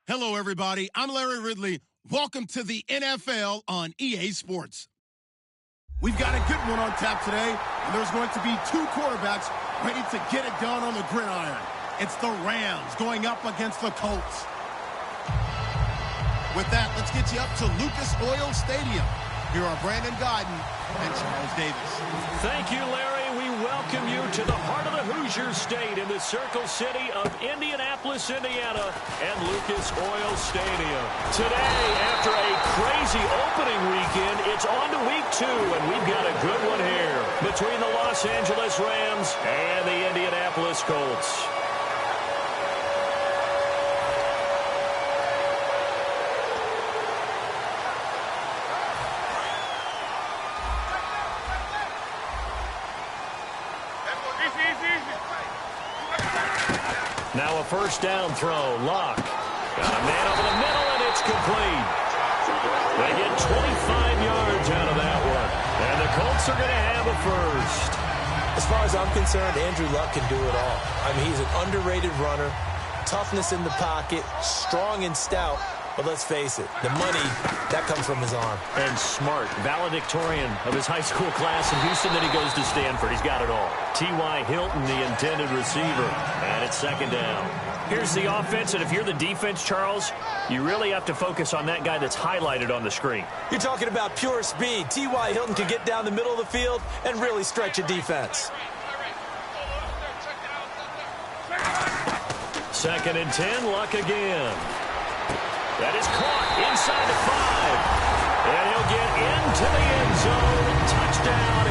Hello, everybody. I'm Larry Ridley. Welcome to the NFL on EA Sports. We've got a good one on tap today, and there's going to be two quarterbacks ready to get it done on the gridiron. It's the Rams going up against the Colts. With that, let's get you up to Lucas Oil Stadium. Here are Brandon Guyton and Charles Davis. Thank you, Larry. We welcome you to the heart of the Hoosier State in the Circle City of Indianapolis, Indiana, and Lucas Oil Stadium. Today, after a crazy opening weekend, it's on to week 2, and we've got a good one here between the Los Angeles Rams and the Indianapolis Colts. Now a first down throw. Lock. Got a man over the middle, and it's complete. They get 25 yards out of that one. And the Colts are going to have a first. As far as I'm concerned, Andrew Luck can do it all. I mean, he's an underrated runner, toughness in the pocket, strong and stout. But let's face it, the money, that comes from his arm. And smart, valedictorian of his high school class in Houston. Then he goes to Stanford. He's got it all. T.Y. Hilton, the intended receiver. And it's second down. Here's the offense, and if you're the defense, Charles, you really have to focus on that guy that's highlighted on the screen. You're talking about pure speed. T.Y. Hilton can get down the middle of the field and really stretch a defense. Second and 10, Luck again. That is caught inside the 5. And he'll get into the end zone. Touchdown,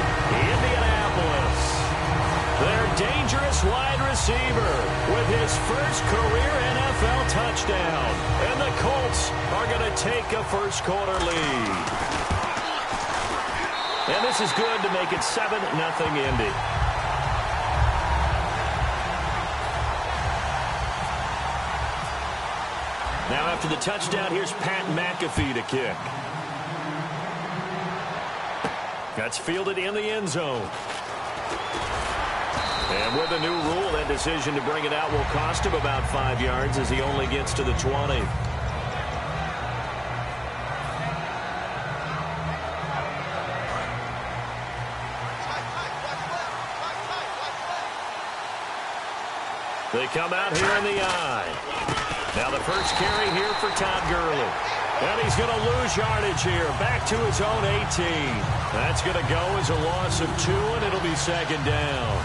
Indianapolis. Their dangerous wide receiver with his first career NFL touchdown. And the Colts are going to take a first-quarter lead. And this is good to make it 7-0 Indy. Now after the touchdown, here's Pat McAfee to kick. That's fielded in the end zone. And with a new rule, that decision to bring it out will cost him about 5 yards as he only gets to the 20. They come out here in the eye. Now the first carry here for Todd Gurley. And he's going to lose yardage here. Back to his own 18. That's going to go as a loss of 2, and it'll be second down.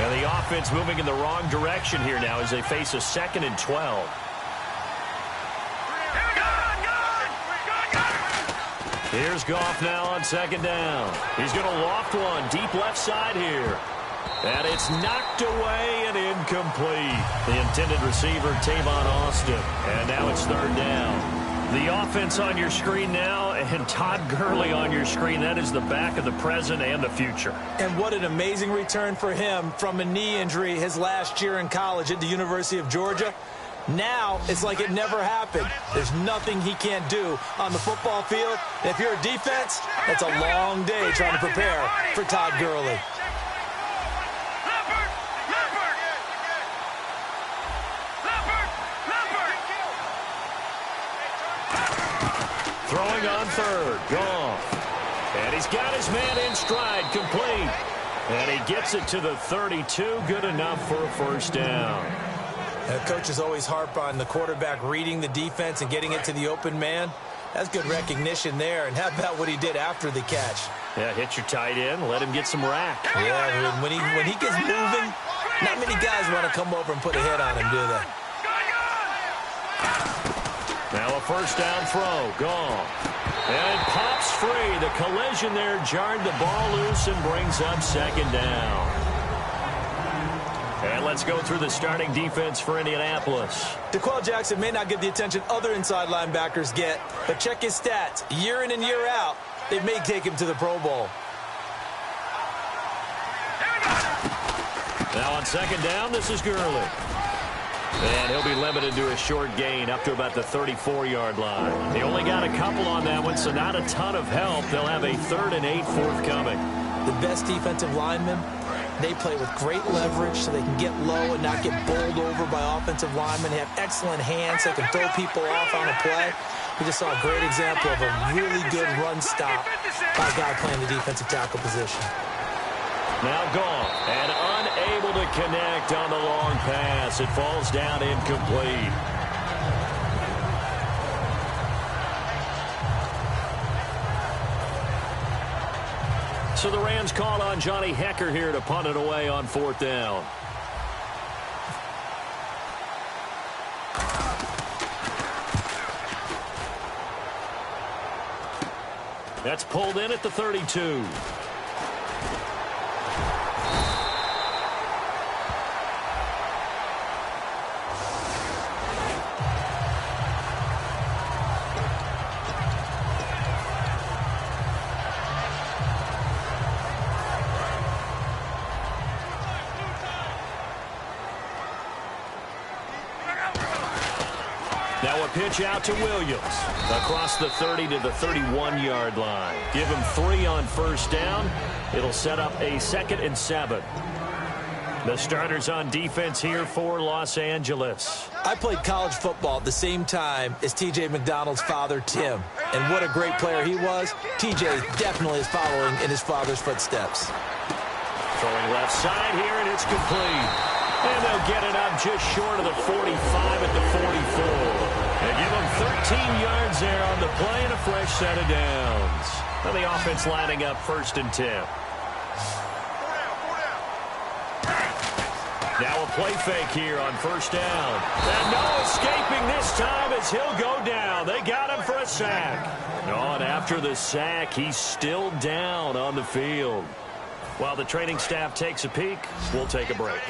And the offense moving in the wrong direction here now as they face a 2nd and 12. Here's Goff now on second down. He's going to loft one deep left side here. And it's knocked away and incomplete. The intended receiver, Tavon Austin. And now it's third down. The offense on your screen now, and Todd Gurley on your screen. That is the back of the present and the future. And what an amazing return for him from a knee injury his last year in college at the University of Georgia. Now it's like it never happened. There's nothing he can't do on the football field. And if you're a defense, that's a long day trying to prepare for Todd Gurley. Throwing on third, Goff. And he's got his man in stride, complete. And he gets it to the 32, good enough for a first down. Coaches always harp on the quarterback reading the defense and getting it to the open man. That's good recognition there. And how about what he did after the catch? Yeah, hit your tight end, let him get some rack. Yeah, when he gets moving, not many guys want to come over and put a hit on him, do they? Now a first down throw, gone. And it pops free. The collision there jarred the ball loose and brings up second down. And let's go through the starting defense for Indianapolis. DeQuell Jackson may not get the attention other inside linebackers get, but check his stats. Year in and year out, they may take him to the Pro Bowl. Now on second down, this is Gurley. And he'll be limited to a short gain up to about the 34-yard line. They only got a couple on that one, so not a ton of help. They'll have a 3rd and 8 forthcoming. The best defensive linemen, they play with great leverage so they can get low and not get bowled over by offensive linemen. They have excellent hands. They can throw people off on a play. We just saw a great example of a really good run stop by a guy playing the defensive tackle position. Now gone and unable to connect on the long pass. It falls down incomplete. So the Rams call on Johnny Hecker here to punt it away on 4th down. That's pulled in at the 32. Now a pitch out to Williams. Across the 30 to the 31-yard line. Give him 3 on first down. It'll set up a 2nd and 7. The starters on defense here for Los Angeles. I played college football at the same time as T.J. McDonald's father, Tim. And what a great player he was. T.J. definitely is following in his father's footsteps. Throwing left side here, and it's complete. And they'll get it up just short of the 45 at the 44. They give him 13 yards there on the play and a fresh set of downs. And the offense lining up 1st and 10. Now a play fake here on first down. And no escaping this time as he'll go down. They got him for a sack. Oh, and after the sack, he's still down on the field. While the training staff takes a peek, we'll take a break.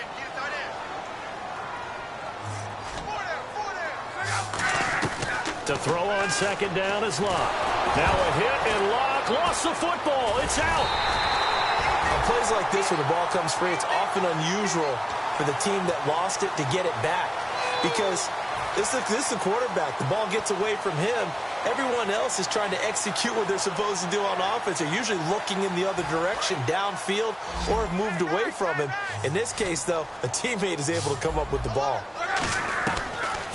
To throw on second down is Locke. Now a hit, and Locke lost the football. It's out. On plays like this, when the ball comes free, it's often unusual for the team that lost it to get it back. Because this is the quarterback. The ball gets away from him. Everyone else is trying to execute what they're supposed to do on offense. They're usually looking in the other direction, downfield, or have moved away from him. In this case, though, a teammate is able to come up with the ball.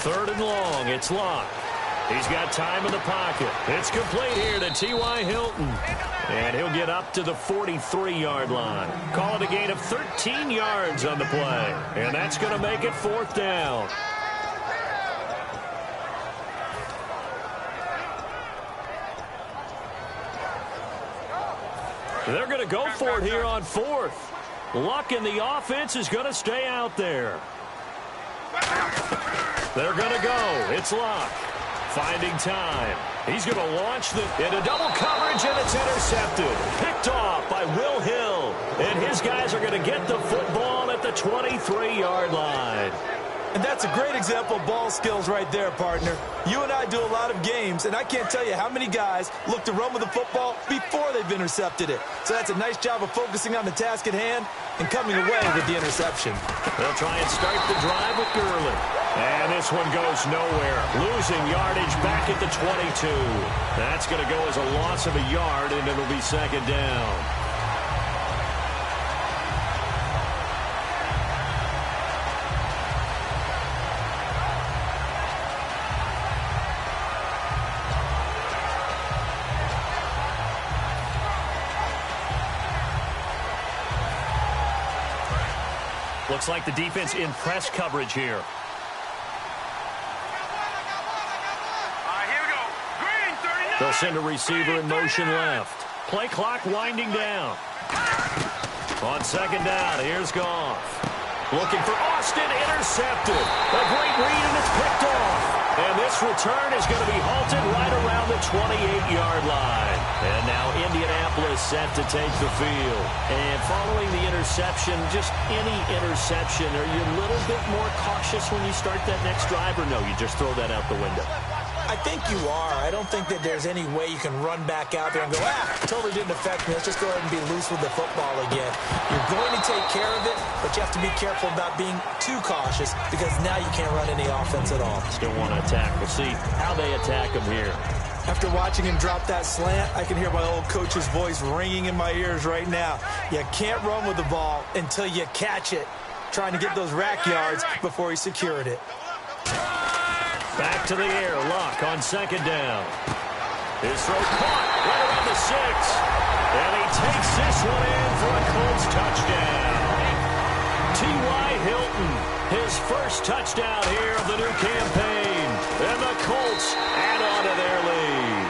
3rd and long. It's Locke. He's got time in the pocket. It's complete here to T.Y. Hilton. And he'll get up to the 43-yard line. Call it a gain of 13 yards on the play. And that's going to make it 4th down. They're going to go for it here on 4th. Luck in the offense is going to stay out there. They're going to go. It's Luck. Finding time. He's going to launch into double coverage, and it's intercepted. Picked off by Will Hill. And his guys are going to get the football at the 23-yard line. And that's a great example of ball skills right there, partner. You and I do a lot of games, and I can't tell you how many guys look to run with the football before they've intercepted it. So that's a nice job of focusing on the task at hand and coming away with the interception. They'll try and start the drive with Gurley. And this one goes nowhere. Losing yardage back at the 22. That's going to go as a loss of a yard, and it'll be second down. Looks like the defense in press coverage here. They'll send a receiver in motion left. Play clock winding down. On second down, here's Goff. Looking for Austin, intercepted. A great read, and it's picked off. And this return is going to be halted right around the 28-yard line. And now Indianapolis set to take the field. And following the interception, just any interception, are you a little bit more cautious when you start that next drive, or no, you just throw that out the window? I think you are. I don't think that there's any way you can run back out there and go, totally didn't affect me. Let's just go ahead and be loose with the football again. You're going to take care of it, but you have to be careful about being too cautious because now you can't run any offense at all. Still want to attack. We'll see how they attack him here. After watching him drop that slant, I can hear my old coach's voice ringing in my ears right now. You can't run with the ball until you catch it, trying to get those rack yards before he secured it. Back to the air, Luck on second down. His throw caught right around the 6. And he takes this one in for a Colts touchdown. T.Y. Hilton, his first touchdown here of the new campaign. And the Colts add on to their lead.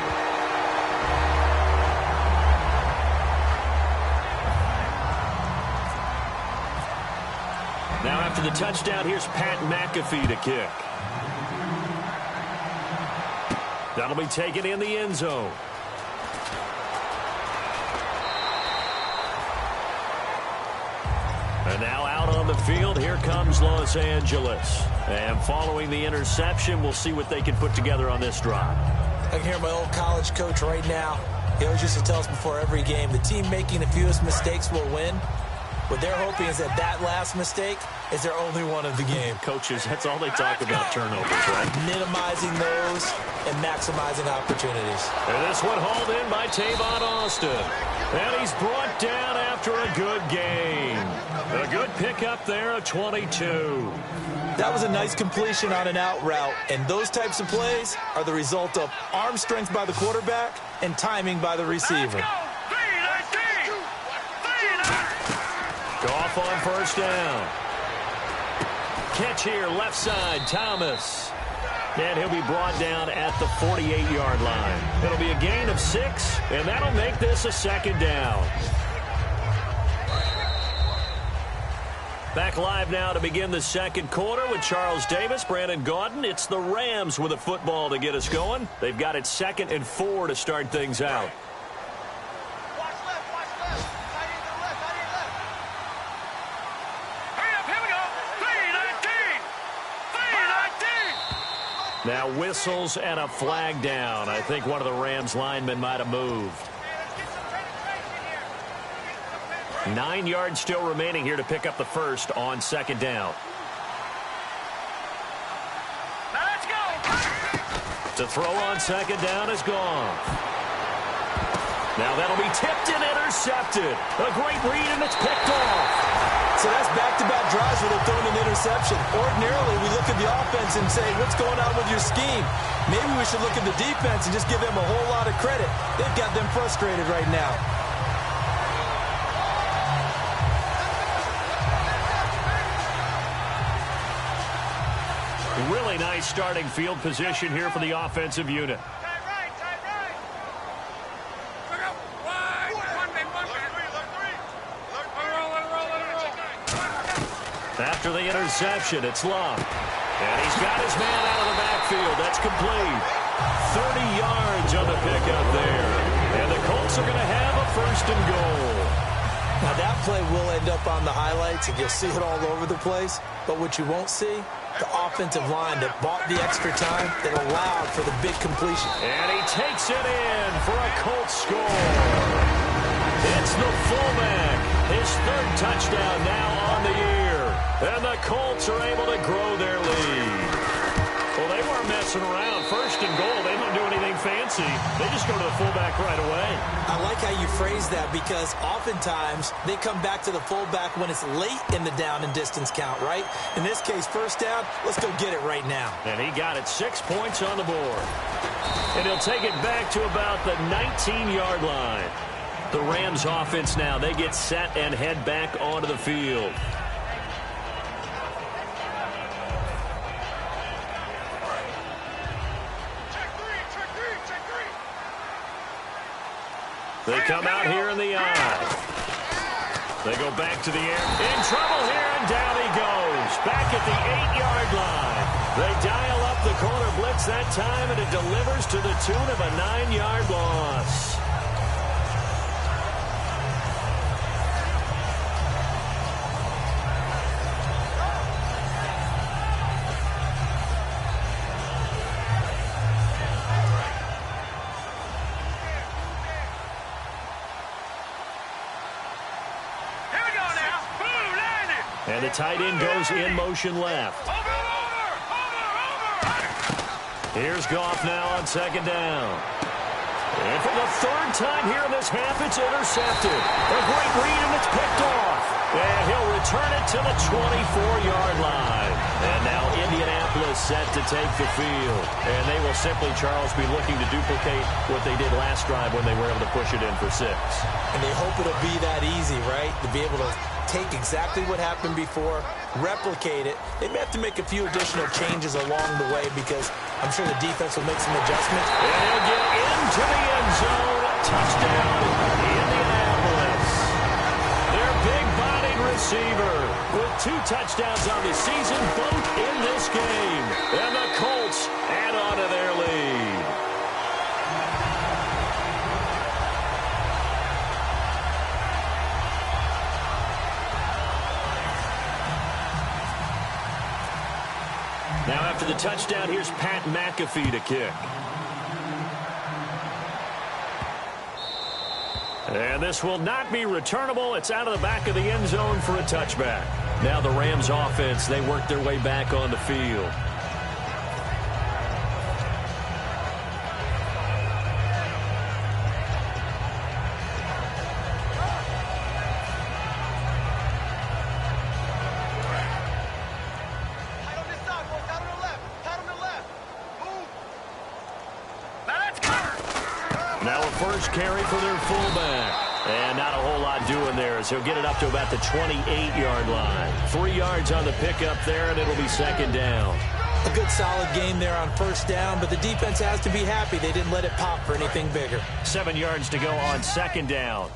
Now after the touchdown, here's Pat McAfee to kick. That'll be taken in the end zone. And now out on the field, here comes Los Angeles. And following the interception, we'll see what they can put together on this drive. I can hear my old college coach right now. He always used to tell us before every game, the team making the fewest mistakes will win. What they're hoping is that that last mistake is their only one of the game. Coaches, that's all they talk about, turnovers, right? Minimizing those and maximizing opportunities. And this one hauled in by Tavon Austin. And he's brought down after a good game. A good pickup there, a 22. That was a nice completion on an out route. And those types of plays are the result of arm strength by the quarterback and timing by the receiver. Goff on first down. Catch here, left side, Thomas. And he'll be brought down at the 48-yard line. It'll be a gain of 6, and that'll make this a second down. Back live now to begin the second quarter with Charles Davis, Brandon Gaudin. It's the Rams with a football to get us going. They've got it 2nd and 4 to start things out. Now whistles and a flag down. I think one of the Rams linemen might have moved. 9 yards still remaining here to pick up the first on second down. Now let's go. To throw on second down is gone. Now that'll be tipped and intercepted. A great read, and it's picked off. So that's back-to-back drives where they're throwing an interception. Ordinarily, we look at the offense and say, what's going on with your scheme? Maybe we should look at the defense and just give them a whole lot of credit. They've got them frustrated right now. Really nice starting field position here for the offensive unit. After the interception, it's Luck. And he's got his man out of the backfield. That's complete. 30 yards on the pickup there. And the Colts are going to have a 1st and goal. Now that play will end up on the highlights, and you'll see it all over the place. But what you won't see the offensive line that bought the extra time that allowed for the big completion. And he takes it in for a Colts score. It's the fullback. His third touchdown now on the year. And the Colts are able to grow their lead. Well, they weren't messing around. First and goal, they don't do anything fancy. They just go to the fullback right away. I like how you phrase that because oftentimes they come back to the fullback when it's late in the down and distance count, right? In this case, first down, let's go get it right now. And he got it, 6 points on the board. And he'll take it back to about the 19-yard line. The Rams offense now, they get set and head back onto the field. They come out here in the eye. They go back to the air. In trouble here, and down he goes. Back at the 8-yard line. They dial up the corner blitz that time, and it delivers to the tune of a 9-yard loss. And the tight end goes in motion left. Here's Goff now on second down. And for the third time here in this half, it's intercepted. A great read, and it's picked off. And he'll return it to the 24-yard line. And now Indianapolis set to take the field. And they will simply, Charles, be looking to duplicate what they did last drive when they were able to push it in for 6. And they hope it'll be that easy, right? To be able to take exactly what happened before, replicate it. They may have to make a few additional changes along the way because I'm sure the defense will make some adjustments. And he'll get into the end zone. Touchdown, Indianapolis. Their big-bodied receiver with 2 touchdowns on the season, both in this game. And the Colts add on to their lead. Now after the touchdown, here's Pat McAfee to kick. And this will not be returnable. It's out of the back of the end zone for a touchback. Now the Rams offense, they work their way back on the field. Now a first carry for their fullback. And not a whole lot doing there as he'll get it up to about the 28-yard line. 3 yards on the pickup there, and it'll be second down. A good solid game there on first down, but the defense has to be happy they didn't let it pop for anything bigger. 7 yards to go on second down.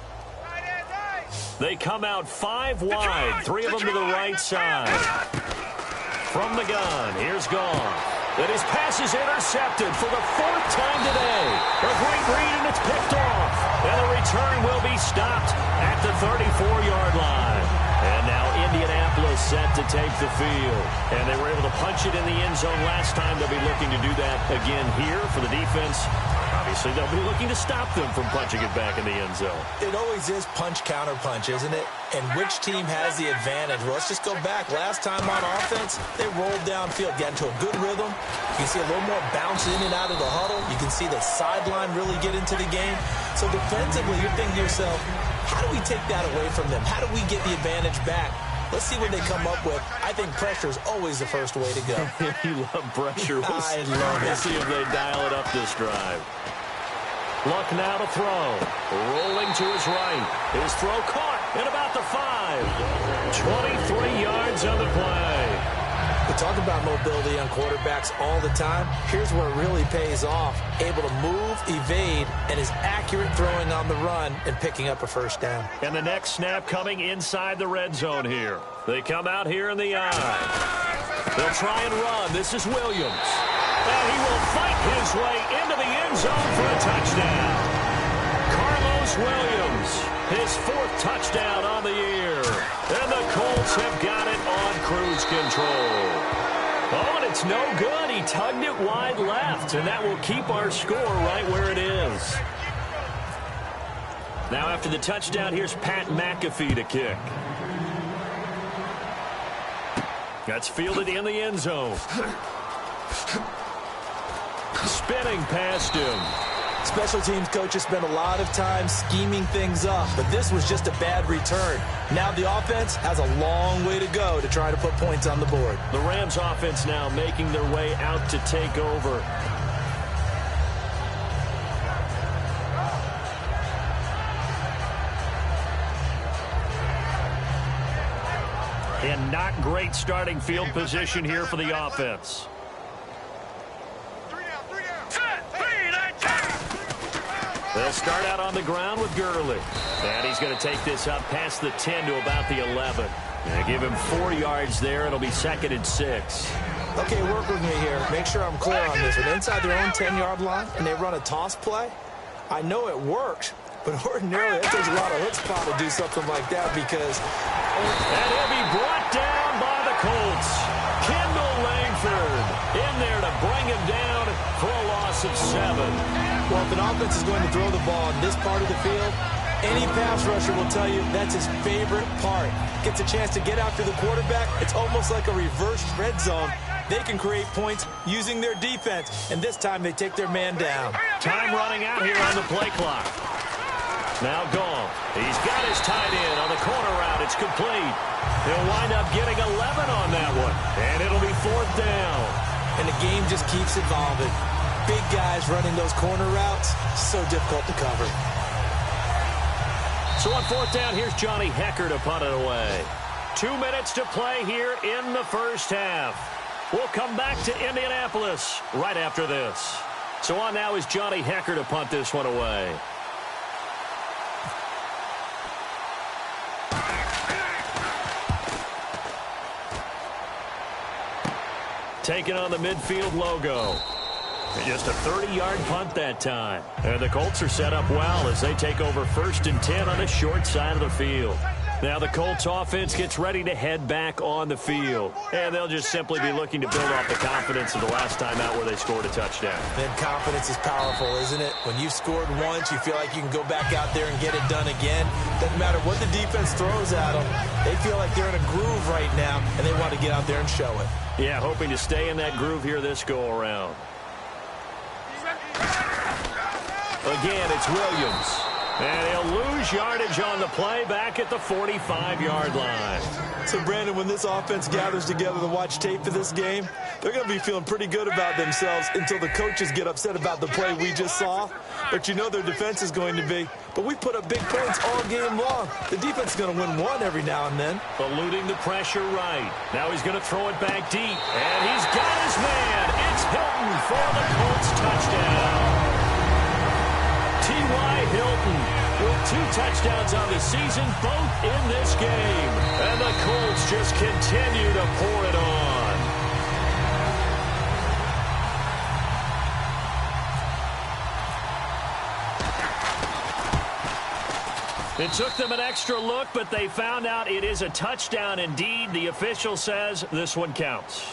They come out 5 wide, 3 of them to the right side. From the gun, here's Goff. And his pass is intercepted for the 4th time today. A great read, and it's picked off. And the return will be stopped at the 34-yard line. And now Indianapolis set to take the field. And they were able to punch it in the end zone last time. They'll be looking to do that again here for the defense. Obviously, they'll be looking to stop them from punching it back in the end zone. It always is punch, counter punch, isn't it? And which team has the advantage? Well, let's just go back. Last time on offense, they rolled downfield, got into a good rhythm. You can see a little more bounce in and out of the huddle. You can see the sideline really get into the game. So defensively, you're thinking to yourself, how do we take that away from them? How do we get the advantage back? Let's see what they come up with. I think pressure is always the first way to go. You love pressure. I love it. We'll see if they dial it up this drive. Luck now to throw. Rolling to his right. His throw caught at about the 5. 23 yards on the play. We talk about mobility on quarterbacks all the time. Here's where it really pays off. Able to move, evade, and is accurate throwing on the run and picking up a first down. And the next snap coming inside the red zone here. They come out here in the eye. They'll try and run. This is Williams. And he will fight his way into the end zone for a touchdown. Carlos Williams, his 4th touchdown on the year. And the Colts have got it on cruise control. Oh, and it's no good. He tugged it wide left, and that will keep our score right where it is. Now after the touchdown, here's Pat McAfee to kick. That's fielded in the end zone. Spinning past him. Special teams coaches spent a lot of time scheming things up, but this was just a bad return. Now the offense has a long way to go to try to put points on the board. The Rams offense now making their way out to take over. And not great starting field position here for the offense. They'll start out on the ground with Gurley. And he's going to take this up past the 10 to about the 11. And give him 4 yards there. It'll be 2nd and 6. Okay, work with me here. Make sure I'm clear on this. When inside their own 10-yard line and they run a toss play, I know it works, but ordinarily it takes a lot of chutzpah to do something like that because... And he'll be brought down by the Colts. Kendall Langford in there to bring him down for a loss of 7. Well, if an offense is going to throw the ball in this part of the field, any pass rusher will tell you that's his favorite part. Gets a chance to get after the quarterback. It's almost like a reverse red zone. They can create points using their defense, and this time they take their man down. Time running out here on the play clock. Now gone. He's got his tight end on the corner route. It's complete. He'll wind up getting 11 on that one, and it'll be 4th down. And the game just keeps evolving. Big guys running those corner routes, so difficult to cover. So on 4th down, here's Johnny Hecker to punt it away. 2 minutes to play here in the first half. We'll come back to Indianapolis right after this. So on now is Johnny Hecker to punt this one away. Taking on the midfield logo. Just a 30-yard punt that time. And the Colts are set up well as they take over 1st and 10 on the short side of the field. Now the Colts offense gets ready to head back on the field. And they'll just simply be looking to build off the confidence of the last time out where they scored a touchdown. Then confidence is powerful, isn't it? When you've scored once, you feel like you can go back out there and get it done again. Doesn't matter what the defense throws at them. They feel like they're in a groove right now, and they want to get out there and show it. Yeah, hoping to stay in that groove here this go-around. Again, it's Williams. And he'll lose yardage on the play back at the 45-yard line. So, Brandon, when this offense gathers together to watch tape for this game, they're going to be feeling pretty good about themselves until the coaches get upset about the play we just saw. But you know their defense is going to be. But we put up big points all game long. The defense is going to win one every now and then. Eluding the pressure right. Now he's going to throw it back deep. And he's got his man. It's Hilton for the Colts touchdown. T.Y. Hilton with 2 touchdowns on the season, both in this game. And the Colts just continue to pour it on. It took them an extra look, but they found out it is a touchdown indeed. The official says this one counts.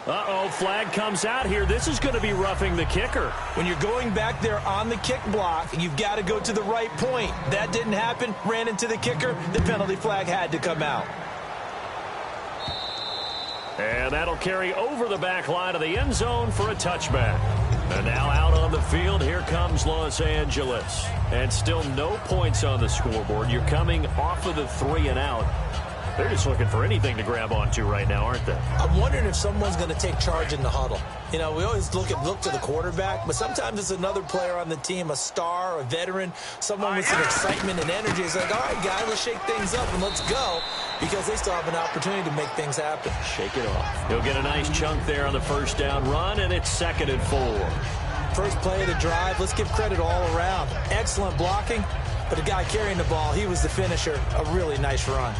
Uh-oh, flag comes out here. This is going to be roughing the kicker. When you're going back there on the kick block, you've got to go to the right point. That didn't happen. Ran into the kicker. The penalty flag had to come out. And that'll carry over the back line of the end zone for a touchback. And now out on the field, here comes Los Angeles. And still no points on the scoreboard. You're coming off of the 3 and out. They're just looking for anything to grab onto right now, aren't they? I'm wondering if someone's going to take charge in the huddle. You know, we always look to the quarterback, but sometimes it's another player on the team, a star, a veteran, someone with some excitement and energy. It's like, all right, guys, let's shake things up and let's go, because they still have an opportunity to make things happen. Shake it off. He'll get a nice chunk there on the first down run, and it's 2nd and 4. First play of the drive, let's give credit all around. Excellent blocking, but the guy carrying the ball, he was the finisher. A really nice run.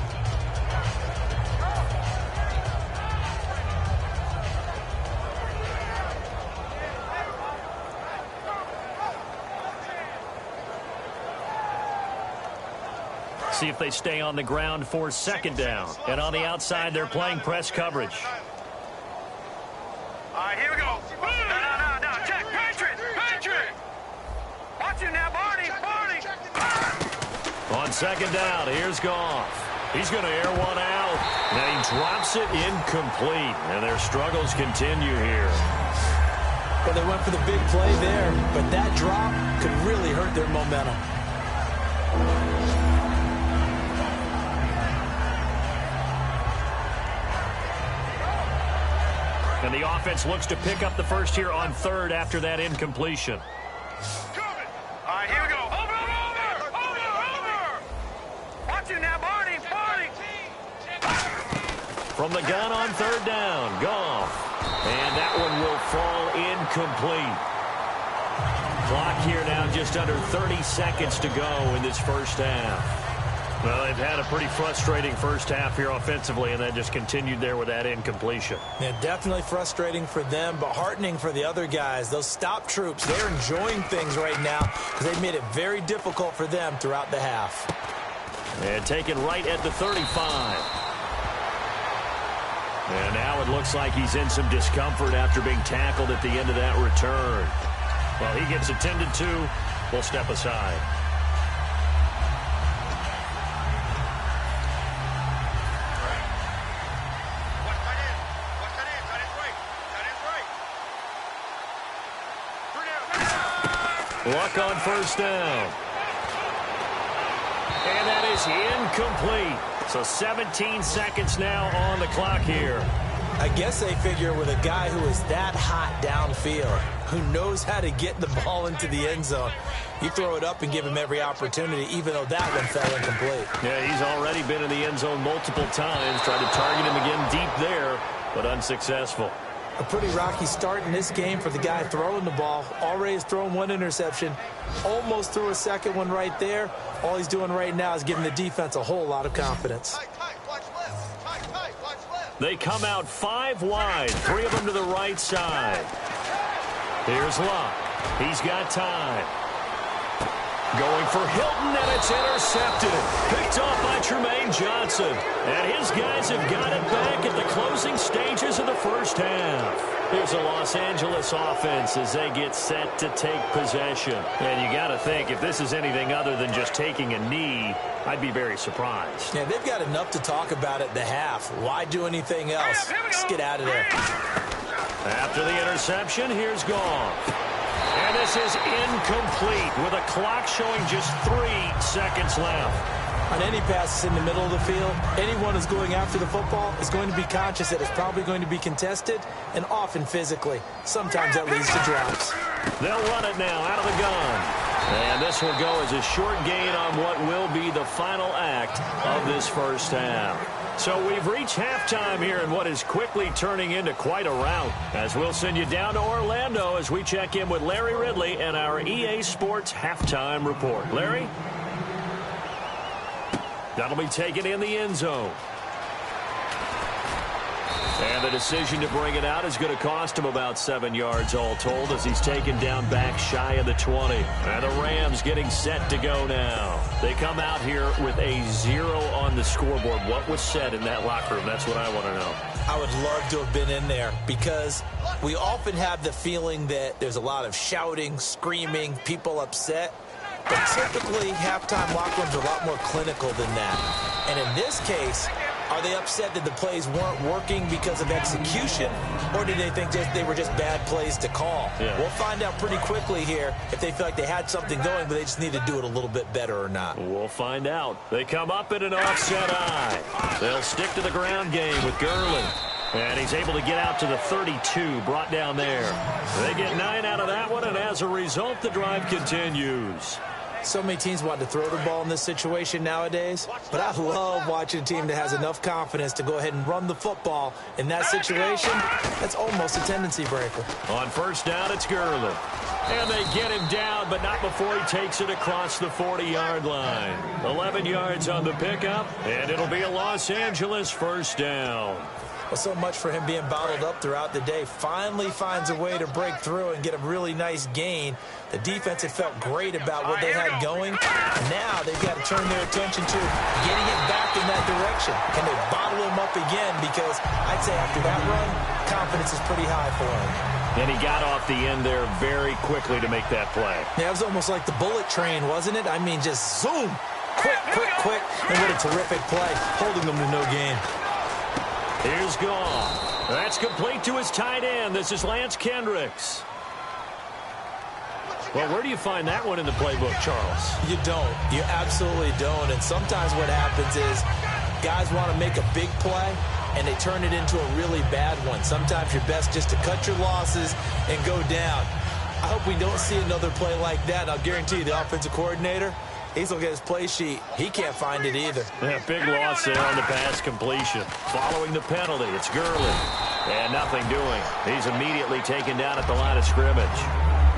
See if they stay on the ground for second down. And on the outside, they're playing press coverage. All right, here we go. No. Check. Patriot. Watch it now, Barney. On second down, here's Goff. He's going to air one out. And he drops it incomplete. And their struggles continue here. Well, they went for the big play there, but that drop could really hurt their momentum. And the offense looks to pick up the first here on third after that incompletion. All right, here we go. Over. Watch it now, Barney. From the gun on third down, Goff. And that one will fall incomplete. Clock here now just under 30 seconds to go in this first half. Well, they've had a pretty frustrating first half here offensively, and that just continued there with that incompletion. Yeah, definitely frustrating for them, but heartening for the other guys. Those stop troops, they're enjoying things right now because they've made it very difficult for them throughout the half. And taken right at the 35. And now it looks like he's in some discomfort after being tackled at the end of that return. Well, he gets attended to. We'll step aside. Luck on first down. And that is incomplete. So 17 seconds now on the clock here. I guess they figure with a guy who is that hot downfield, who knows how to get the ball into the end zone, you throw it up and give him every opportunity, even though that one fell incomplete. Yeah, he's already been in the end zone multiple times. Tried to target him again deep there, but unsuccessful. A pretty rocky start in this game for the guy throwing the ball. Already has thrown one interception. Almost threw a second one right there. All he's doing right now is giving the defense a whole lot of confidence. They come out 5 wide, 3 of them to the right side. Here's Luck. He's got time. Going for Hilton, and it's intercepted. Picked off by Tremaine Johnson. And his guys have got it back at the closing stages of the first half. Here's a Los Angeles offense as they get set to take possession. And you got to think, if this is anything other than just taking a knee, I'd be very surprised. Yeah, they've got enough to talk about at the half. Why do anything else? Just get out of there. After the interception, here's Goff. And this is incomplete with a clock showing just 3 seconds left. On any passes in the middle of the field, anyone who's going after the football is going to be conscious that it's probably going to be contested and often physically. Sometimes that leads to drops. They'll run it now out of the gun. And this will go as a short gain on what will be the final act of this first half. So we've reached halftime here in what is quickly turning into quite a rout, as we'll send you down to Orlando as we check in with Larry Ridley and our EA Sports Halftime Report. Larry? That'll be taken in the end zone. And the decision to bring it out is going to cost him about 7 yards all told as he's taken down back shy of the 20. And the Rams getting set to go now. They come out here with a 0 on the scoreboard. What was said in that locker room? That's what I want to know. I would love to have been in there because we often have the feeling that there's a lot of shouting, screaming, people upset. But typically, halftime locker rooms are a lot more clinical than that. And in this case, are they upset that the plays weren't working because of execution, or did they think they were just bad plays to call? Yeah. We'll find out pretty quickly here if they feel like they had something going, but they just need to do it a little bit better or not. We'll find out. They come up in an offset eye. They'll stick to the ground game with Gurley. And he's able to get out to the 32, brought down there. They get 9 out of that one, and as a result, the drive continues. So many teams want to throw the ball in this situation nowadays, but I love watching a team that has enough confidence to go ahead and run the football. In that situation, that's almost a tendency breaker. On first down, it's Gurley. And they get him down, but not before he takes it across the 40-yard line. 11 yards on the pickup, and it'll be a Los Angeles first down. Well, so much for him being bottled up throughout the day. Finally finds a way to break through and get a really nice gain. The defense had felt great about what they had going. Now they've got to turn their attention to getting it back in that direction. Can they bottle him up again? Because I'd say after that run, confidence is pretty high for him. And he got off the end there very quickly to make that play. Yeah, it was almost like the bullet train, wasn't it? I mean, just zoom. Quick, quick, quick. And what a terrific play, holding them to no gain. Here's Goff. That's complete to his tight end. This is Lance Kendricks. Well, where do you find that one in the playbook, Charles? You don't. You absolutely don't. And sometimes what happens is guys want to make a big play, and they turn it into a really bad one. Sometimes you're best just to cut your losses and go down. I hope we don't see another play like that. I'll guarantee you the offensive coordinator, he's looking at his play sheet. He can't find it either. Yeah, big loss there on the pass completion. Following the penalty, it's Gurley. And nothing doing. He's immediately taken down at the line of scrimmage.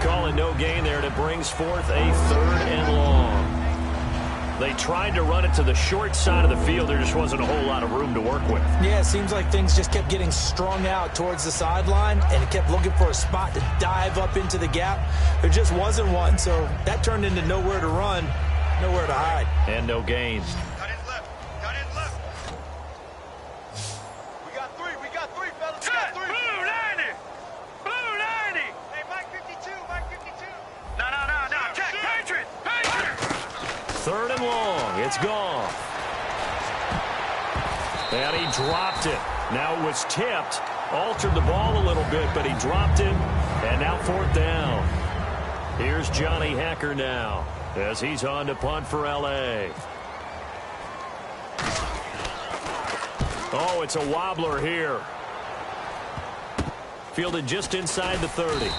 Calling no gain there, and it brings forth a 3rd and long. They tried to run it to the short side of the field. There just wasn't a whole lot of room to work with. Yeah, it seems like things just kept getting strung out towards the sideline, and it kept looking for a spot to dive up into the gap. There just wasn't one, so that turned into nowhere to run, nowhere to hide. And no gains. Cut in left. Cut in left. We got three, fellas. Cut. Blue 90. Blue 90. Hey, Mike 52. No. Check. Patriot. 3rd and long. It's gone. And he dropped it. Now it was tipped. Altered the ball a little bit, but he dropped it. And now 4th down. Here's Johnny Hecker now as he's on to punt for L.A. Oh, it's a wobbler here. Fielded just inside the 30.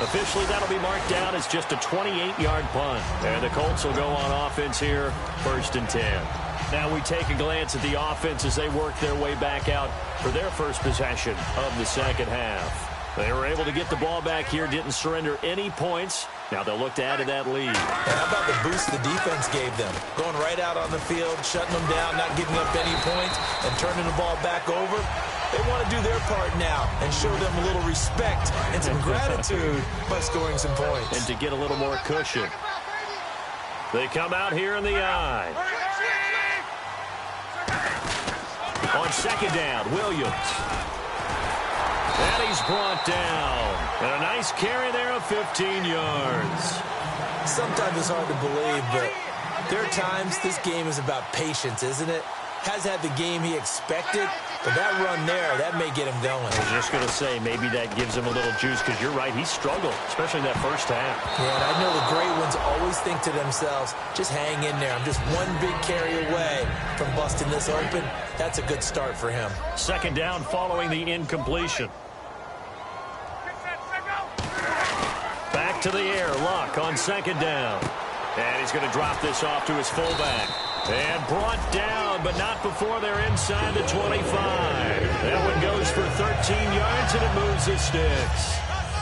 Officially, that'll be marked down as just a 28-yard punt. And the Colts will go on offense here, 1st and 10. Now we take a glance at the offense as they work their way back out for their first possession of the second half. They were able to get the ball back here, didn't surrender any points. Now they'll look to add to that lead. How about the boost the defense gave them? Going right out on the field, shutting them down, not giving up any points, and turning the ball back over. They want to do their part now and show them a little respect and some gratitude by scoring some points. And to get a little more cushion. They come out here in the eye. On 2nd down, Williams. And he's brought down. And a nice carry there of 15 yards. Sometimes it's hard to believe, but there are times this game is about patience, isn't it? Has had the game he expected, but that run there, that may get him going. I was just going to say, maybe that gives him a little juice, because you're right, he struggled, especially in that first half. Yeah, and I know the great ones always think to themselves, just hang in there. I'm just one big carry away from busting this open. That's a good start for him. 2nd down following the incompletion. Back to the air, Luck on 2nd down. And he's going to drop this off to his fullback. And brought down, but not before they're inside the 25. That one goes for 13 yards, and it moves the sticks.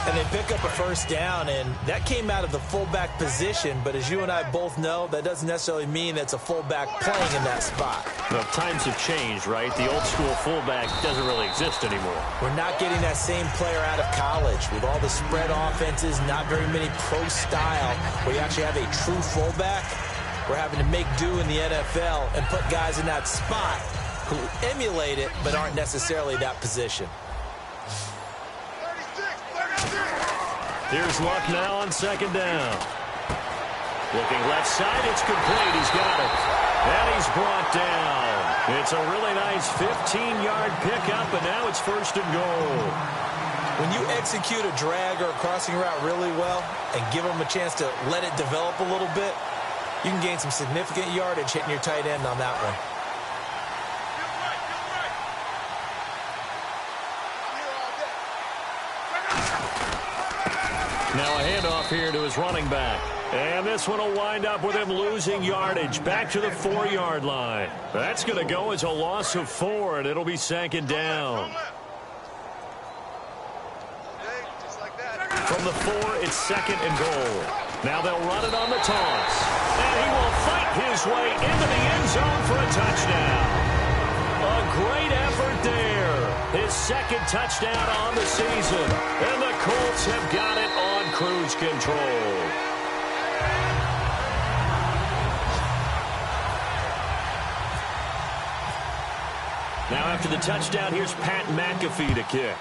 And they pick up a 1st down, and that came out of the fullback position. But as you and I both know, that doesn't necessarily mean that's a fullback playing in that spot. Well, times have changed, right? The old school fullback doesn't really exist anymore. We're not getting that same player out of college. With all the spread offenses, not very many pro style, where you actually have a true fullback. We're having to make do in the NFL and put guys in that spot who emulate it but aren't necessarily that position. Here's Luck now on 2nd down. Looking left side, it's complete. He's got it. And he's brought down. It's a really nice 15-yard pickup, and now it's 1st and goal. When you execute a drag or a crossing route really well and give them a chance to let it develop a little bit, you can gain some significant yardage hitting your tight end on that one. Now a handoff here to his running back. And this one will wind up with him losing yardage back to the 4-yard line. That's going to go as a loss of 4, and it'll be 2nd down. From the 4, it's 2nd and goal. Now they'll run it on the toss. And he will fight his way into the end zone for a touchdown. A great effort there. second touchdown on the season. And the Colts have got it on cruise control. Now after the touchdown, here's Pat McAfee to kick.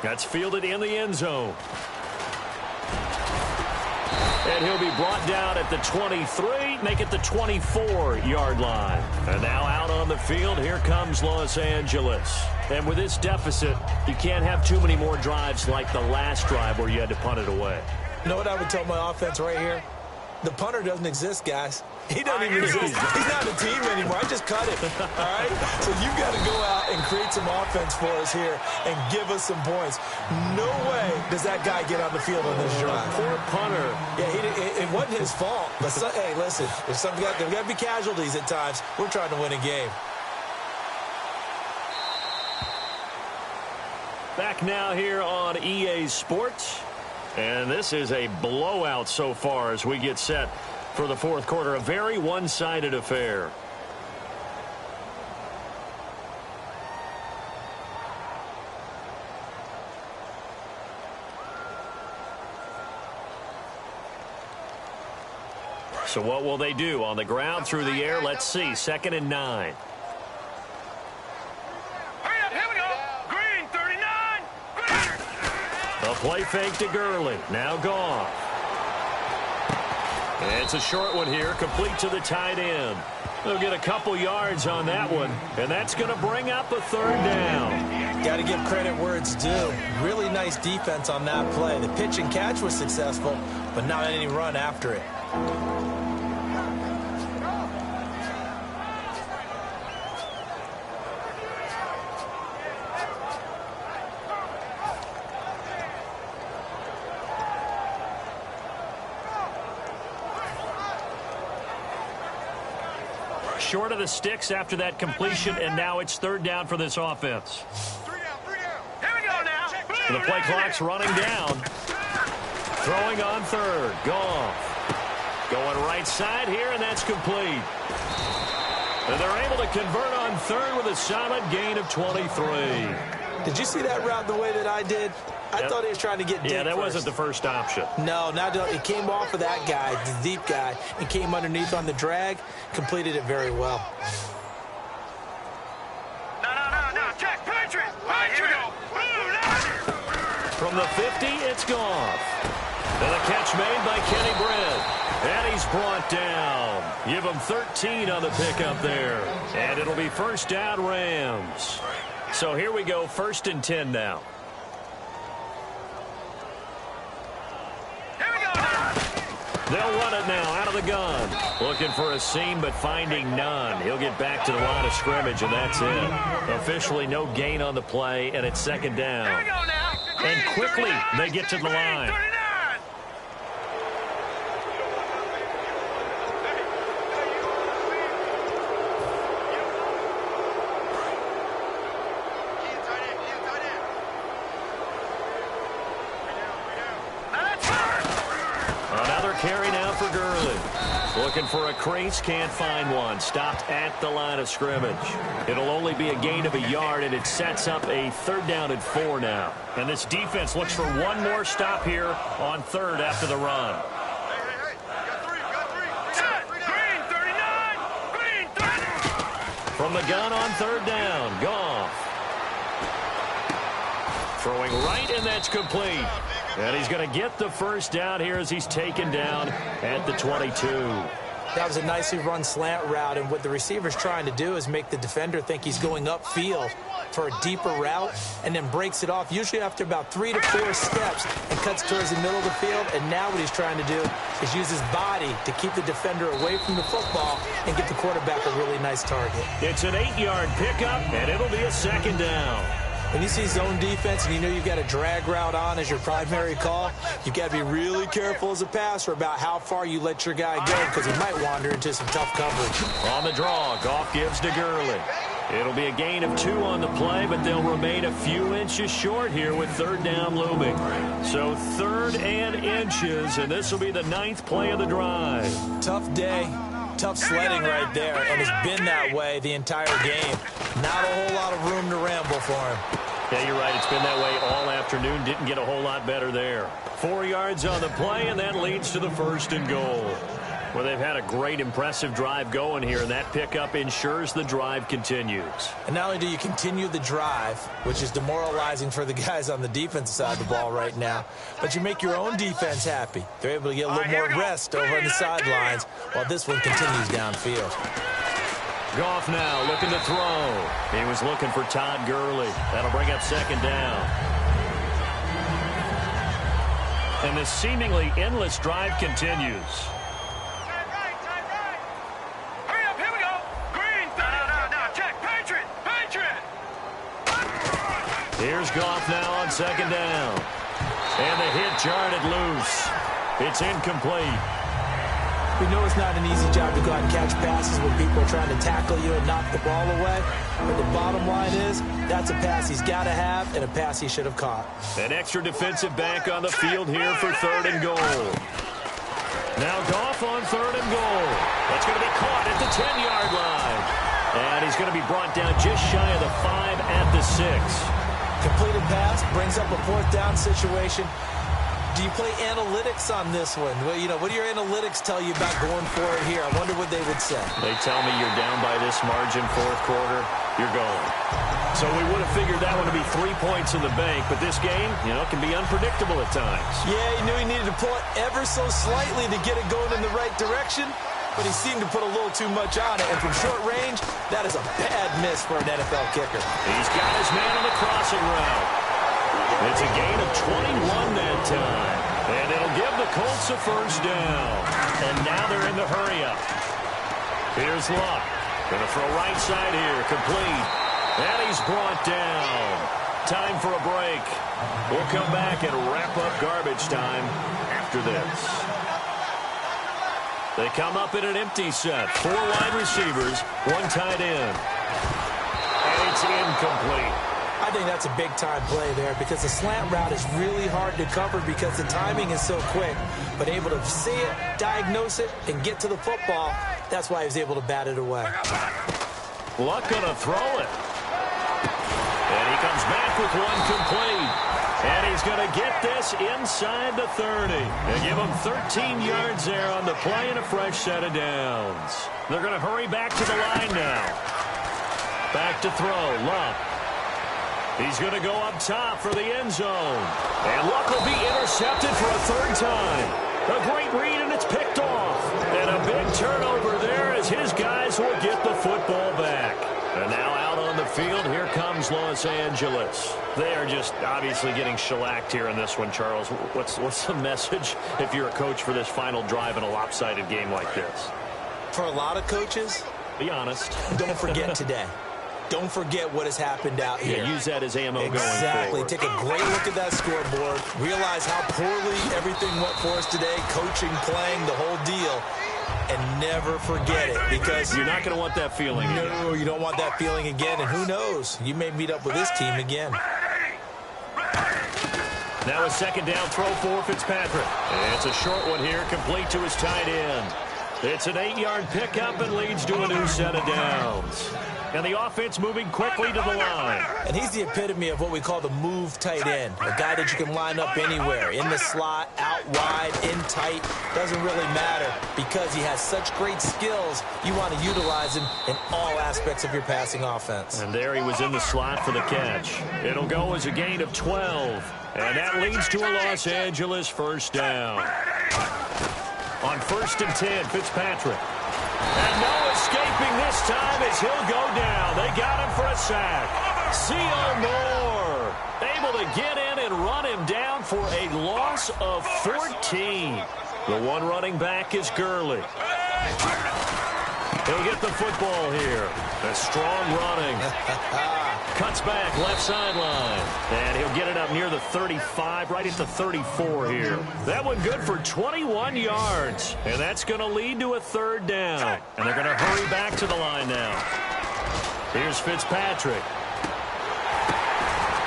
That's fielded in the end zone. And he'll be brought down at the 23, make it the 24-yard line. And now out on the field, here comes Los Angeles. And with this deficit, you can't have too many more drives like the last drive where you had to punt it away. You know what I would tell my offense right here? The punter doesn't exist, guys. He doesn't even exist. He's not a team anymore. I just cut him, all right? So you've got to go out and create some offense for us here and give us some points. No way does that guy get on the field on this drive. Poor punter. Yeah, it wasn't his fault. But, hey, listen, there's got to be casualties at times. We're trying to win a game. Back now here on EA Sports. And this is a blowout so far as we get set for the fourth quarter. A very one-sided affair. So what will they do? On the ground, through the air, let's see. 2nd and 9. Play fake to Gurley. Now Goff. And it's a short one here, complete to the tight end. They'll get a couple yards on that one, and that's going to bring up a 3rd down. Got to give credit where it's due. Really nice defense on that play. The pitch and catch was successful, but not any run after it. Short of the sticks after that completion, and now it's 3rd down for this offense. 3 down, 3 down. Here we go now. The play clock's running down. Throwing on 3rd. Goff. Going right side here, and that's complete. And they're able to convert on 3rd with a solid gain of 23. Did you see that route the way that I did? I thought he was trying to get deep. Yeah, that first. wasn't the first option. No, it came off of that guy, the deep guy, and came underneath on the drag, completed it very well. No. Check. Patriot. Here we go. From the 50, it's Goff. And a catch made by Kenny Brent. And he's brought down. Give him 13 on the pickup there. And it'll be 1st down Rams. So here we go, 1st and 10 now. They'll run it now out of the gun. Looking for a seam, but finding none. He'll get back to the line of scrimmage, and that's it. Officially no gain on the play, and it's 2nd down. Here we go now. And quickly they get to the line. Carry now for Gurley. Looking for a crease, can't find one. Stopped at the line of scrimmage. It'll only be a gain of a yard, and it sets up a 3rd down and 4 now. And this defense looks for one more stop here on 3rd after the run. From the gun on 3rd down, Goff. Throwing right, and that's complete. And he's going to get the 1st down here as he's taken down at the 22. That was a nicely run slant route, and what the receiver's trying to do is make the defender think he's going upfield for a deeper route and then breaks it off, usually after about 3 to 4 steps, and cuts towards the middle of the field. And now what he's trying to do is use his body to keep the defender away from the football and get the quarterback a really nice target. It's an 8-yard pickup, and it'll be a 2nd down. When you see zone defense and you know you've got a drag route on as your primary call, you've got to be really careful as a passer about how far you let your guy go, because he might wander into some tough coverage. On the draw, Goff gives to Gurley. It'll be a gain of 2 on the play, but they'll remain a few inches short here with 3rd down looming. So 3rd and inches, and this will be the 9th play of the drive. Tough day. Tough sledding right there, and it's been that way the entire game. Not a whole lot of room to ramble for him. Yeah, you're right. It's been that way all afternoon. Didn't get a whole lot better there. 4 yards on the play, and that leads to the 1st and goal. Well, they've had a great, impressive drive going here, and that pickup ensures the drive continues. And not only do you continue the drive, which is demoralizing for the guys on the defensive side of the ball right now, but you make your own defense happy. They're able to get a little more rest over on the sidelines while this one continues downfield. Goff now looking to throw. He was looking for Todd Gurley. That'll bring up 2nd down. And this seemingly endless drive continues. Here's Goff now on 2nd down. And the hit jarred it loose. It's incomplete. We know it's not an easy job to go out and catch passes when people are trying to tackle you and knock the ball away. But the bottom line is, that's a pass he's got to have and a pass he should have caught. An extra defensive back on the field here for 3rd and goal. Now Goff on 3rd and goal. That's going to be caught at the 10-yard line. And he's going to be brought down just shy of the 5 at the 6. Completed pass brings up a 4th down situation. Do you play analytics on this one? Well, you know, what do your analytics tell you about going for it here? I wonder what they would say. They tell me you're down by this margin, 4th quarter, you're going. So we would have figured that one to be 3 points in the bank, but this game, you know, can be unpredictable at times. Yeah, he knew he needed to pull it ever so slightly to get it going in the right direction, but he seemed to put a little too much on it, and from short range, that is a bad miss for an NFL kicker. He's got his man on the crossing route. It's a gain of 21 that time. And it'll give the Colts a 1st down. And now they're in the hurry-up. Here's Luck. Going to throw right side here. Complete. And he's brought down. Time for a break. We'll come back and wrap up garbage time after this. They come up in an empty set. 4 wide receivers, 1 tight end. And it's incomplete. I think that's a big-time play there because the slant route is really hard to cover because the timing is so quick. But able to see it, diagnose it, and get to the football, that's why he was able to bat it away. Luck gonna throw it. And he comes back with 1 complete. And he's going to get this inside the 30. They give him 13 yards there on the play and a fresh set of downs. They're going to hurry back to the line now. Back to throw, Luck. He's going to go up top for the end zone. And Luck will be intercepted for a 3rd time. A great read, and it's picked off. And a big turnover there as his guys will get the football back. And now out on the field, here comes Los Angeles. They are just obviously getting shellacked here in this one, Charles. What's the message if you're a coach for this final drive in a lopsided game like this? For a lot of coaches, be honest. Don't forget today. Don't forget what has happened out here. Yeah, use that as ammo going forward. Exactly. Take a great look at that scoreboard. Realize how poorly everything went for us today. Coaching, playing, the whole deal. And never forget it because you're not going to want that feeling again. No, you don't want that feeling again. And who knows? You may meet up with this team again. Now a 2nd down throw for Fitzpatrick. And it's a short one here, complete to his tight end. It's an 8-yard pickup and leads to a new set of downs. And the offense moving quickly to the line. And he's the epitome of what we call the move tight end. A guy that you can line up anywhere. In the slot, out wide, in tight. Doesn't really matter because he has such great skills. You want to utilize him in all aspects of your passing offense. And there he was in the slot for the catch. It'll go as a gain of 12. And that leads to a Los Angeles 1st down. On 1st and 10, Fitzpatrick. And no escaping this time as he'll go down. They got him for a sack. C.O. Moore able to get in and run him down for a loss of 14. The one running back is Gurley. He'll get the football here. A strong running. Cuts back, left sideline. And he'll get it up near the 35, right at the 34 here. That one good for 21 yards. And that's going to lead to a 3rd down. And they're going to hurry back to the line now. Here's Fitzpatrick.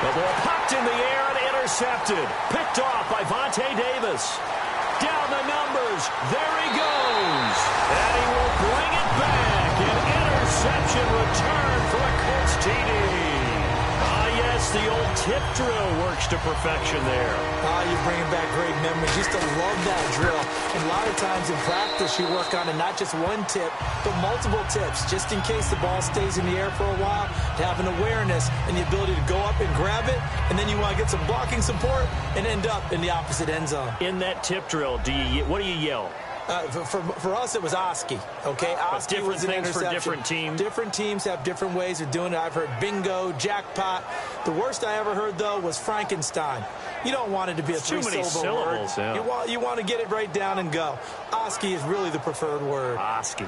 The ball popped in the air and intercepted. Picked off by Vontae Davis. down the numbers. There he goes. And he will bring it back. An interception return for a Colts TD. Yes, the old tip drill works to perfection there. You're bringing back great memories. Used to love that drill. And a lot of times in practice, you work on it, not just one tip, but multiple tips, just in case the ball stays in the air for a while, to have an awareness and the ability to go up and grab it, and then you want to get some blocking support and end up in the opposite end zone. In that tip drill, what do you yell? For us, it was Oski, okay? Oski was an interception. For different teams. Different teams have different ways of doing it. I've heard bingo, jackpot. The worst I ever heard, though, was Frankenstein. You don't want it to be a three-syllable word. Yeah. You want to get it right down and go. Oski is really the preferred word. Oski.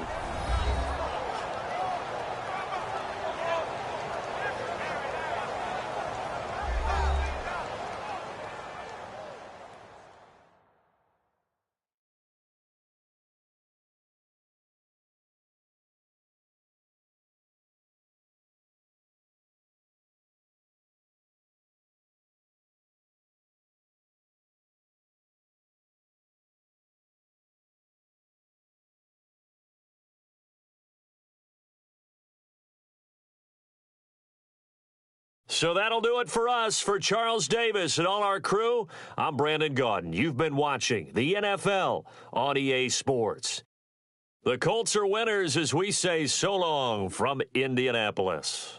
So that'll do it for us. For Charles Davis and all our crew, I'm Brandon Gaudin. You've been watching the NFL on EA Sports. The Colts are winners as we say so long from Indianapolis.